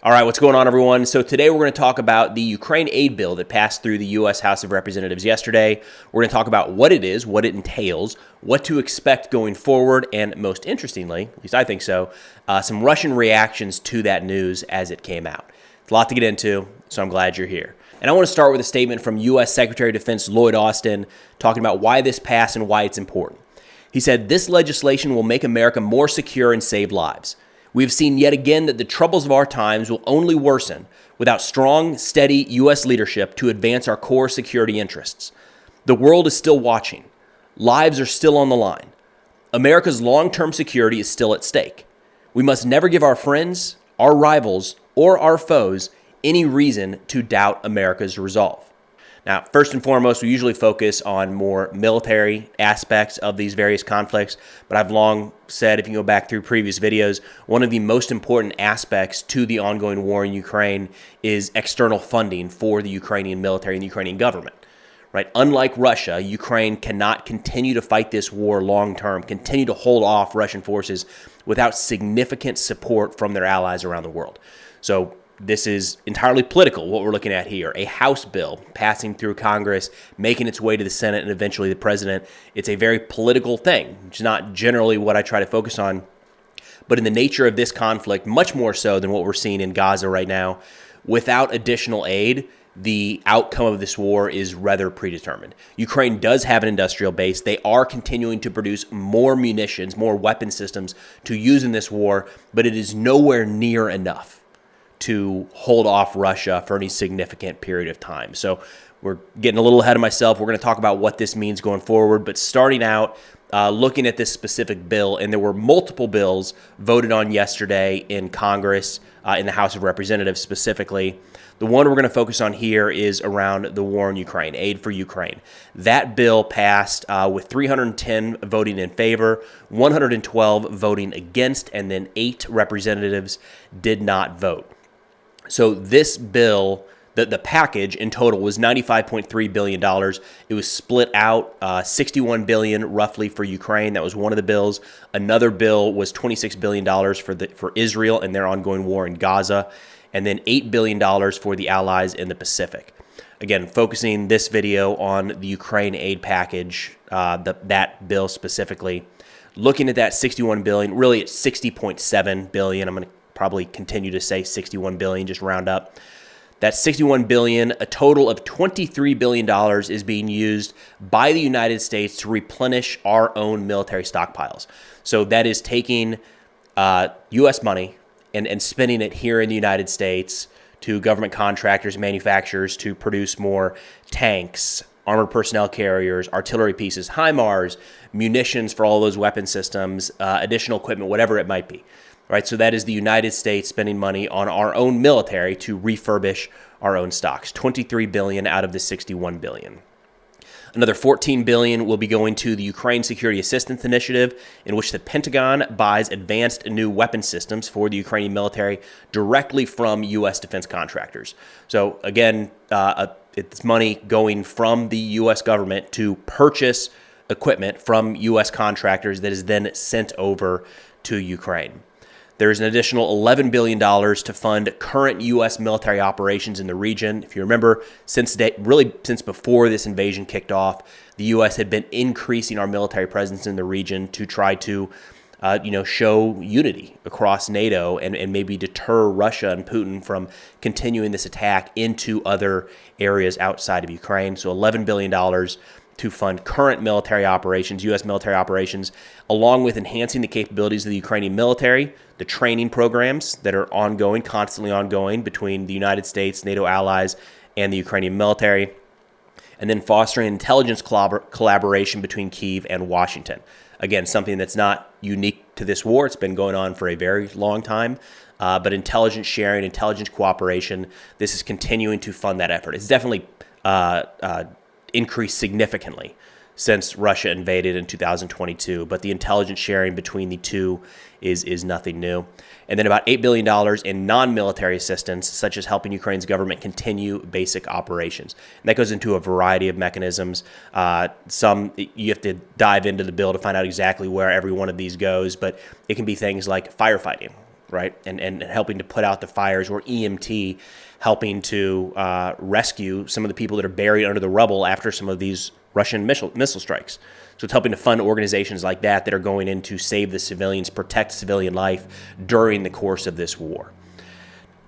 All right, what's going on, everyone? So today we're going to talk about the Ukraine aid bill that passed through the U.S. House of Representatives yesterday. We're going to talk about what it is, what it entails, what to expect going forward, and most interestingly, at least I think so, some Russian reactions to that news as it came out. It's a lot to get into, so I'm glad you're here. And I want to start with a statement from U.S. Secretary of Defense Lloyd talking about why this passed and why it's important. He said, "This legislation will make America more secure and save lives. We have seen yet again that the troubles of our times will only worsen without strong, steady U.S. leadership to advance our core security interests. The world is still watching. Lives are still on the line. America's long-term security is still at stake. We must never give our friends, our rivals, or our foes any reason to doubt America's resolve." Now, first and foremost, we usually focus on more military aspects of these various conflicts, but I've long said, if you go back through previous videos, one of the most important aspects to the ongoing war in Ukraine is external funding for the Ukrainian military and the Ukrainian government. Right? Unlike Russia, Ukraine cannot continue to fight this war long-term, continue to hold off Russian forces without significant support from their allies around the world. So this is entirely political, what we're looking at here. A House bill passing through Congress, making its way to the Senate, and eventually the president. It's a very political thing, which is not generally what I try to focus on. But in the nature of this conflict, much more so than what we're seeing in Gaza right now, without additional aid, the outcome of this war is rather predetermined. Ukraine does have an industrial base. They are continuing to produce more munitions, more weapon systems to use in this war, but it is nowhere near enough to hold off Russia for any significant period of time. So we're getting a little ahead of myself. We're going to talk about what this means going forward, but starting out, looking at this specific bill, and there were multiple bills voted on yesterday in Congress, in the House of Representatives specifically. The one we're going to focus on here is around the war in Ukraine, aid for Ukraine. That bill passed with 310 voting in favor, 112 voting against, and then 8 representatives did not vote. So this bill, the package in total was $95.3 billion. It was split out, $61 billion roughly for Ukraine. That was one of the bills. Another bill was $26 billion for Israel and their ongoing war in Gaza, and then $8 billion for the allies in the Pacific. Again, focusing this video on the Ukraine aid package, that bill specifically. Looking at that $61 billion, really it's $60.7 billion. I'm going to probably continue to say $61 billion, just round up. That $61 billion, a total of $23 billion is being used by the United States to replenish our own military stockpiles. So that is taking U.S. money and spending it here in the United States to government contractors, manufacturers to produce more tanks, armored personnel carriers, artillery pieces, HIMARS, munitions for all those weapon systems, additional equipment, whatever it might be. Right, so that is the United States spending money on our own military to refurbish our own stocks. $23 billion out of the $61 billion. Another $14 billion will be going to the Ukraine Security Assistance Initiative, in which the Pentagon buys advanced new weapon systems for the Ukrainian military directly from U.S. defense contractors. So again, it's money going from the U.S. government to purchase equipment from U.S. contractors that is then sent over to Ukraine. There's an additional $11 billion to fund current U.S. military operations in the region. If you remember, since before this invasion kicked off, the U.S. had been increasing our military presence in the region to try to, show unity across NATO and maybe deter Russia and Putin from continuing this attack into other areas outside of Ukraine. So $11 billion to fund current military operations, U.S. military operations, along with enhancing the capabilities of the Ukrainian military, the training programs that are ongoing, constantly ongoing between the United States, NATO allies, and the Ukrainian military, and then fostering intelligence collaboration between Kyiv and Washington. Again, something that's not unique to this war. It's been going on for a very long time, but intelligence sharing, intelligence cooperation, this is continuing to fund that effort. It's definitely increased significantly since Russia invaded in 2022, but the intelligence sharing between the two is nothing new. And then about $8 billion in non-military assistance, such as helping Ukraine's government continue basic operations. And that goes into a variety of mechanisms. Some you have to dive into the bill to find out exactly where every one of these goes, but it can be things like firefighting, right? And helping to put out the fires, or EMT, helping to rescue some of the people that are buried under the rubble after some of these Russian missile strikes. So it's helping to fund organizations like that are going in to save the civilians, protect civilian life during the course of this war.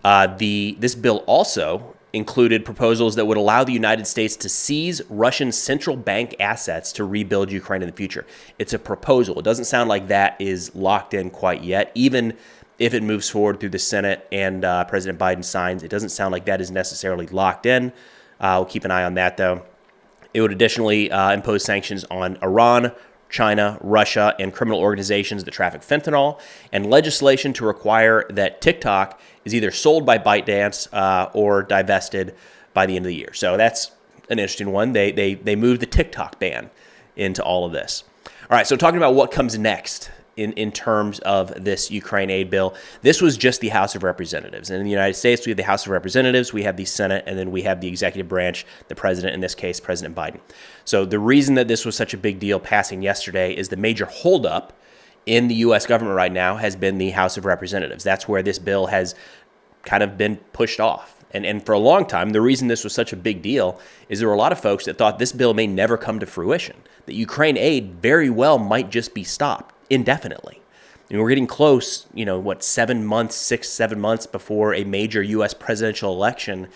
This bill also included proposals that would allow the United States to seize Russian central bank assets to rebuild Ukraine in the future. It's a proposal. It doesn't sound like that is locked in quite yet. Even if it moves forward through the Senate and President Biden signs, it doesn't sound like that is necessarily locked in. We'll keep an eye on that, though. It would additionally impose sanctions on Iran, China, Russia, and criminal organizations that traffic fentanyl, and legislation to require that TikTok is either sold by ByteDance or divested by the end of the year. So that's an interesting one. They moved the TikTok ban into all of this. All right, so talking about what comes next in terms of this Ukraine aid bill, this was just the House of Representatives. And in the United States, we have the House of Representatives, we have the Senate, and then we have the executive branch, the president, in this case, President Biden. So the reason that this was such a big deal passing yesterday is the major holdup in the U.S. government right now has been the House of Representatives. That's where this bill has kind of been pushed off. And for a long time, the reason this was such a big deal is there were a lot of folks that thought this bill may never come to fruition, that Ukraine aid very well might just be stopped indefinitely. And we're getting close, 7 months, 6-7 months before a major U.S. presidential election.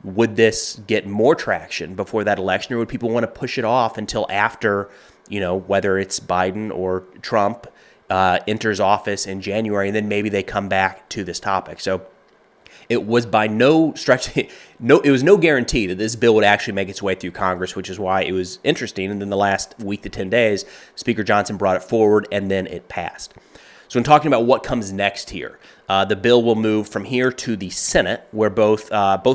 Would this get more traction before that election, or would people want to push it off until after, whether it's Biden or Trump enters office in January, and then maybe they come back to this topic? So it was by no stretch, it was no guarantee that this bill would actually make its way through Congress, which is why it was interesting. And then the last week to 10 days, Speaker Johnson brought it forward, and then it passed. So in talking about what comes next here, the bill will move from here to the Senate, where both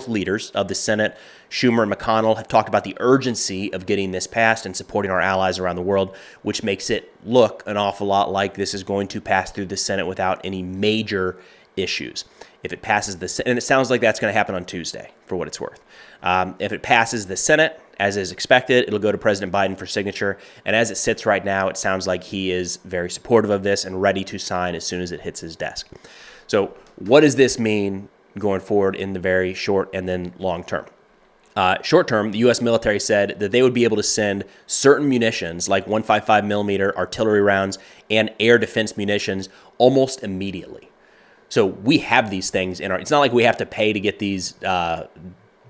leaders of the Senate, Schumer and McConnell, have talked about the urgency of getting this passed and supporting our allies around the world, which makes it look an awful lot like this is going to pass through the Senate without any major issues. If it passes the Senate, and it sounds like that's going to happen on Tuesday, for what it's worth. If it passes the Senate, as is expected, it'll go to President Biden for signature. And as it sits right now, it sounds like he is very supportive of this and ready to sign as soon as it hits his desk. So what does this mean going forward in the very short and then long term? Short term, the U.S. military said that they would be able to send certain munitions, like 155 millimeter artillery rounds and air defense munitions, almost immediately. So we have these things it's not like we have to pay to get these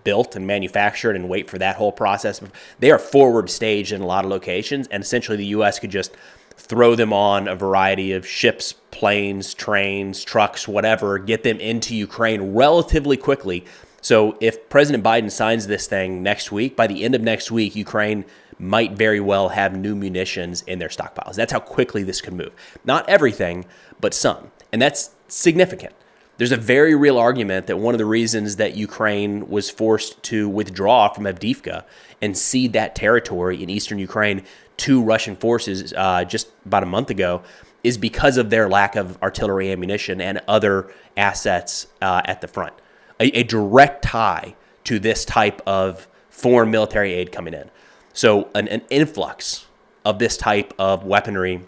built and manufactured and wait for that whole process. They are forward staged in a lot of locations, and essentially the U.S. could just throw them on a variety of ships, planes, trains, trucks, whatever, get them into Ukraine relatively quickly. So if President Biden signs this thing next week, by the end of next week, Ukraine might very well have new munitions in their stockpiles. That's how quickly this could move. Not everything, but some. And that's significant. There's a very real argument that one of the reasons that Ukraine was forced to withdraw from Avdiivka and cede that territory in eastern Ukraine to Russian forces just about a month ago is because of their lack of artillery ammunition and other assets at the front. A direct tie to this type of foreign military aid coming in. So an influx of this type of weaponry,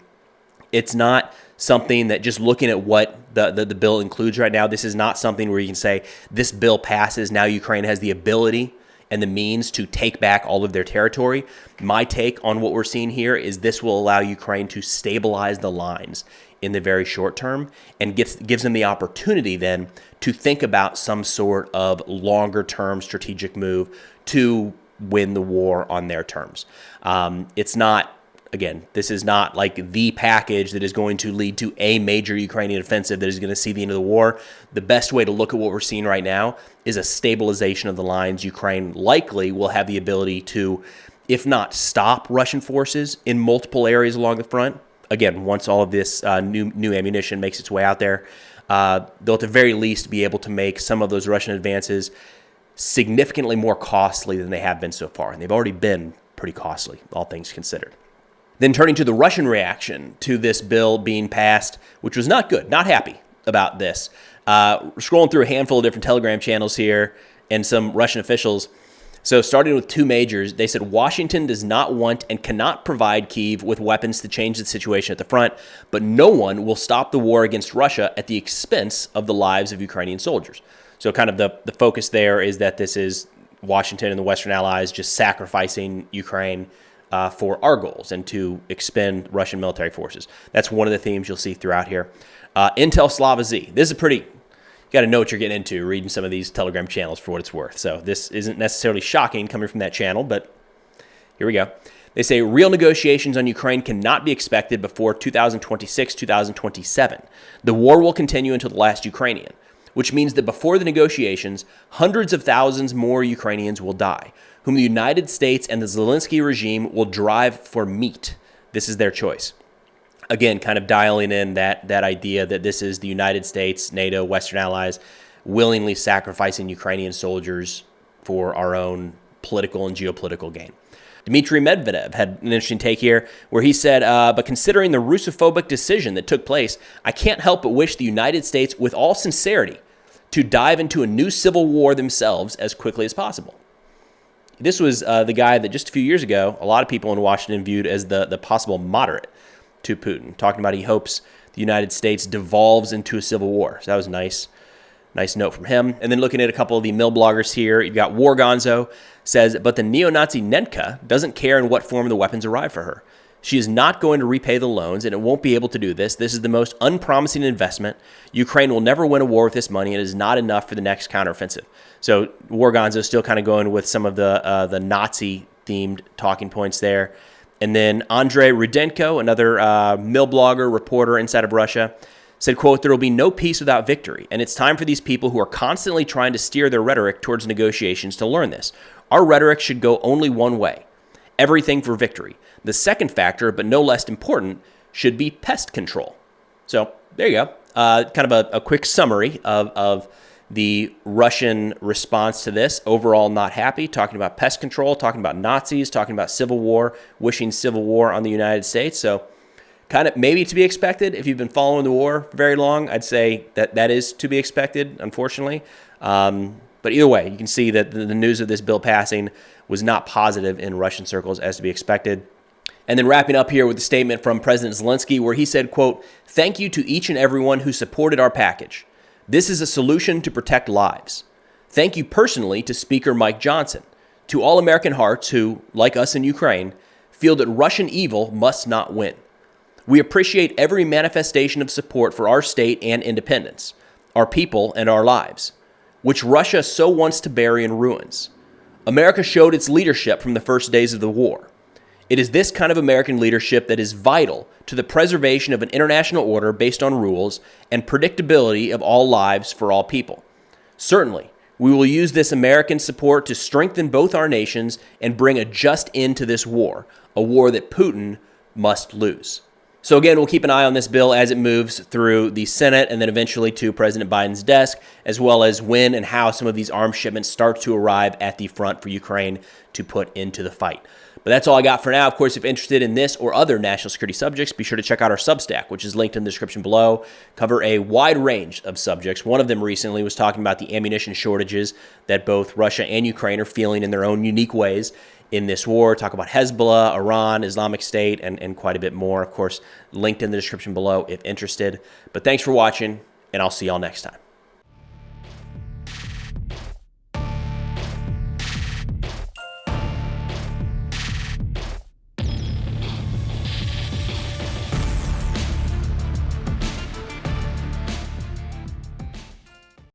it's not something that just looking at what the bill includes right now, this is not something where you can say this bill passes, now Ukraine has the ability and the means to take back all of their territory. My take on what we're seeing here is this will allow Ukraine to stabilize the lines in the very short term and gives them the opportunity then to think about some sort of longer term strategic move to win the war on their terms. It's not, again, this is not like the package that is going to lead to a major Ukrainian offensive that is going to see the end of the war. The best way to look at what we're seeing right now is a stabilization of the lines. Ukraine likely will have the ability to, if not stop Russian forces in multiple areas along the front. Again, once all of this new ammunition makes its way out there, they'll at the very least be able to make some of those Russian advances significantly more costly than they have been so far. And they've already been pretty costly, all things considered. Then turning to the Russian reaction to this bill being passed, which was not good, not happy about this. Scrolling through a handful of different Telegram channels here and some Russian officials, So starting with two majors, they said Washington does not want and cannot provide Kyiv with weapons to change the situation at the front, but no one will stop the war against Russia at the expense of the lives of Ukrainian soldiers. So kind of the focus there is that this is Washington and the Western allies just sacrificing Ukraine for our goals and to expend Russian military forces. That's one of the themes you'll see throughout here. Intel Slava Z. This is pretty... You got to know what you're getting into reading some of these Telegram channels for what it's worth. So this isn't necessarily shocking coming from that channel, but here we go. They say real negotiations on Ukraine cannot be expected before 2026, 2027. The war will continue until the last Ukrainian, which means that before the negotiations, hundreds of thousands more Ukrainians will die, whom the United States and the Zelensky regime will drive for meat. This is their choice. Again, kind of dialing in that idea that this is the United States, NATO, Western allies willingly sacrificing Ukrainian soldiers for our own political and geopolitical gain. Dmitry Medvedev had an interesting take here where he said, but considering the Russophobic decision that took place, I can't help but wish the United States, with all sincerity, to dive into a new civil war themselves as quickly as possible. This was the guy that just a few years ago, a lot of people in Washington viewed as the possible moderate to Putin, talking about he hopes the United States devolves into a civil war. So that was a nice note from him. And then looking at a couple of the mill bloggers here, you've got War Gonzo says, but the neo-Nazi Nenka doesn't care in what form the weapons arrive for her. She is not going to repay the loans, and it won't be able to do this. This is the most unpromising investment. Ukraine will never win a war with this money, and it is not enough for the next counteroffensive. So War Gonzo is still kind of going with some of the Nazi-themed talking points there. And then Andrei Rudenko, another mill blogger, reporter inside of Russia, said, quote, there will be no peace without victory, and it's time for these people who are constantly trying to steer their rhetoric towards negotiations to learn this. Our rhetoric should go only one way. Everything for victory. The second factor, but no less important, should be pest control. So there you go. Kind of a quick summary of the Russian response to this. Overall, not happy, talking about pest control, talking about Nazis, talking about civil war, wishing civil war on the United States. So kind of maybe to be expected. If you've been following the war very long, I'd say that is to be expected, unfortunately. But either way, you can see that the news of this bill passing was not positive in Russian circles as to be expected. And then wrapping up here with a statement from President Zelensky where he said, quote, thank you to each and everyone who supported our package. This is a solution to protect lives. Thank you personally to Speaker Mike Johnson, to all American hearts who, like us in Ukraine, feel that Russian evil must not win. We appreciate every manifestation of support for our state and independence, our people and our lives, which Russia so wants to bury in ruins. America showed its leadership from the first days of the war. It is this kind of American leadership that is vital to the preservation of an international order based on rules and predictability of all lives for all people. Certainly, we will use this American support to strengthen both our nations and bring a just end to this war, a war that Putin must lose. So again, we'll keep an eye on this bill as it moves through the Senate and then eventually to President Biden's desk, as well as when and how some of these arms shipments start to arrive at the front for Ukraine to put into the fight. But that's all I got for now. Of course, if you're interested in this or other national security subjects, be sure to check out our Substack, which is linked in the description below. Cover a wide range of subjects. One of them recently was talking about the ammunition shortages that both Russia and Ukraine are feeling in their own unique ways in this war. Talk about Hezbollah, Iran, Islamic State, and quite a bit more. Of course, linked in the description below if interested. But thanks for watching, and I'll see y'all next time.